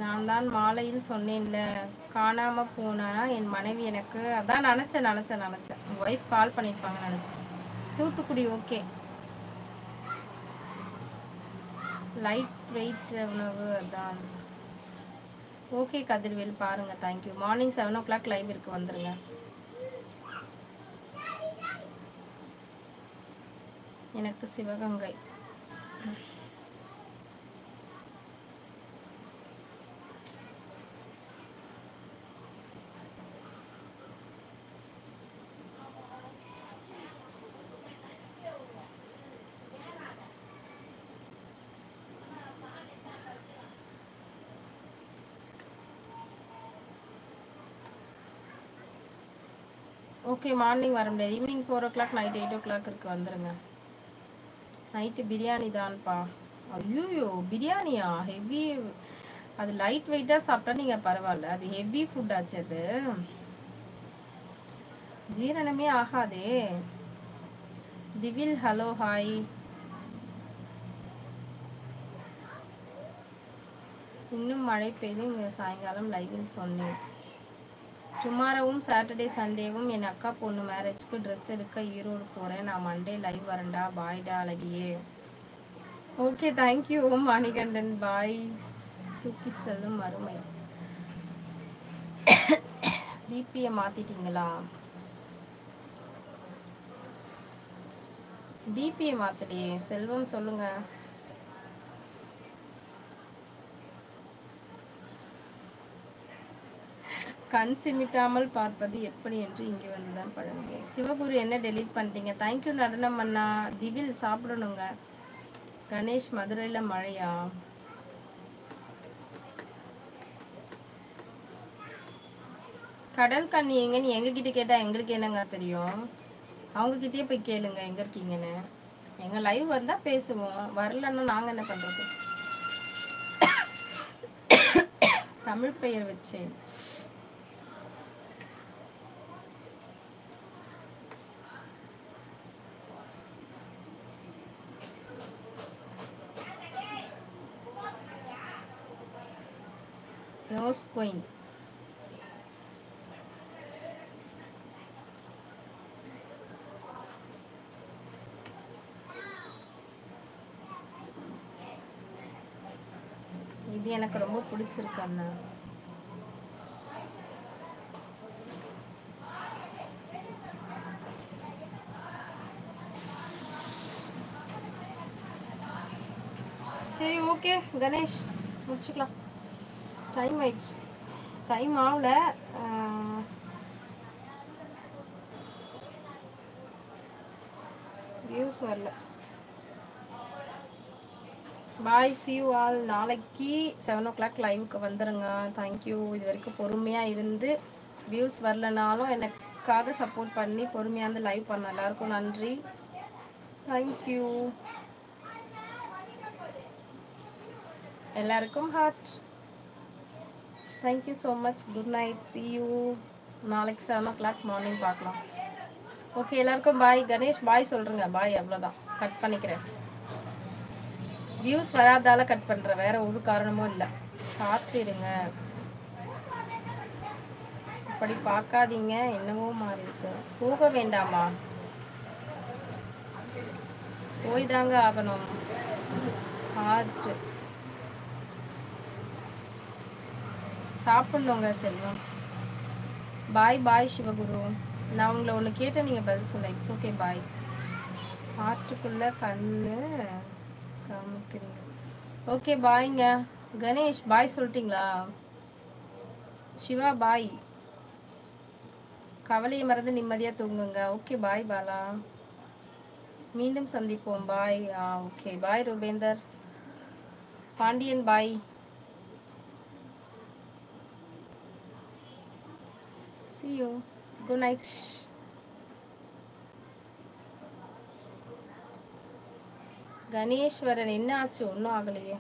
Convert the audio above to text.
நான் தான் மாலையில் சொன்னேன்ல, காணாம போனா என் மனைவி எனக்கு அதான் நினச்சேன். உங்கள் ஒய்ஃப் கால் பண்ணியிருப்பாங்கன்னு நினச்சேன். தூத்துக்குடி ஓகே. லைட் வெயிட் உணவு அதான் ஓகே. கதிர்வேல் பாருங்கள், தேங்க்யூ. மார்னிங் 7 o'clock லைவ் இருக்கு, வந்துருங்க. எனக்கு சிவகங்கை. ஓகே, மார்னிங் வர முடியாது. ஈவினிங் 4 o'clock, நைட் 8 o'clock இருக்கு, வந்துருங்க. நைட்டு பிரியாணி தான்ப்பா. ஐயோ, பிரியாணியா? ஹெவி. அது லைட் வெயிட்டாக சாப்பிட்டா நீங்கள் பரவாயில்ல, அது ஹெவி ஃபுட் ஆச்சு. அது ஜீரணமே ஆகாதே. திவில் ஹலோ ஹாய். இன்னும் மழை பெய்து இங்கே சாயங்காலம் லைவில் சொன்னேன். டுமாரோவும் சாட்டர்டே சண்டேவும் என் அக்கா பொண்ணு மேரேஜ்க்கு ட்ரெஸ் எடுக்க ஈரோடு போகிறேன். நான் மண்டே லைவ் வரேன்டா. பாய்டா அழகியே. Okay, thank you Manikandan. பாய். தூக்கி செல்லும் அருமை. டிபியை மாற்றிட்டீங்களா? டிபியை மாற்றலையே. செல்வம் சொல்லுங்க. கண் சிமிட்டாமல் பார்ப்பது எப்படி என்று இங்கே வந்து தான் பழங்க. சிவகுரு என்ன டெலீட் பண்ணிட்டீங்க? தேங்க்யூ நடனம் அண்ணா. திவில் சாப்பிடணுங்க. கணேஷ் மதுரையில் மழையா? கடல் கண்ணி எங்கன்னு எங்ககிட்ட கேட்டால் எங்களுக்கு என்னங்க தெரியும்? அவங்கக்கிட்டே போய் கேளுங்க எங்கே இருக்கீங்கன்னு. எங்கள் லைவ் வந்தால் பேசுவோம், வரலன்னா நாங்கள் என்ன பண்ணுறது? தமிழ் பெயர் வச்சேன். Rose queen. இது எனக்கு ரொம்ப பிடிச்சிருக்கு அண்ணா. சரி, ஓகே கணேஷ், முடிச்சுக்கலாம். டைம் ஆயிடுச்சு. டைம் ஆகல, வியூஸ் வரல. பாய், சி யூ ஆல். நாளைக்கு 7 o'clock லைவுக்கு வந்துடுங்க. தேங்க்யூ. இது வரைக்கும் பொறுமையாக இருந்து வியூஸ் வரலனாலும் எனக்காக சப்போர்ட் பண்ணி பொறுமையாக இருந்து லைவ் பண்ண எல்லாருக்கும் நன்றி. தேங்க்யூ. எல்லாருக்கும் heart. Thank you so much. Good night. See you. நாளைக்கு 7 o'clock மார்னிங் பார்க்கலாம். ஓகே, எல்லாருக்கும் பாய். கணேஷ் பாய் சொல்கிறேங்க. பாய், அவ்வளோதான். கட் பண்ணிக்கிறேன். வியூஸ் வராதால கட் பண்ணுறேன், வேற ஒரு காரணமும் இல்லை. காத்திருங்க, அப்படி பார்க்காதீங்க. என்னவோ மாறி இருக்கு. போக வேண்டாமா? போய் தாங்க ஆகணும். ஹார்ட் சாப்பிட்ணுங்க செல்வம். பாய் பாய் சிவகுரு. நான் உங்களை ஒன்று கேட்டேன், நீங்கள் பதில் சொல்ல. இட்ஸ் ஓகே, பாய். ஹார்ட்டுக்குள்ளே கண்ணு காமிக்கிறீங்க. ஓகே, பாய்ங்க. கணேஷ் பாய் சொல்லிட்டீங்களா? சிவா பாய். கவலையை மறந்து நிம்மதியாக தூங்குங்க. Okay, bye Bala. மீண்டும் சந்திப்போம். Bye. Okay, bye Rupendar. Pandian bye. See you. Good night. Ganeswaran என்ன ஆச்சு? ஒன்றும் ஆகலையே.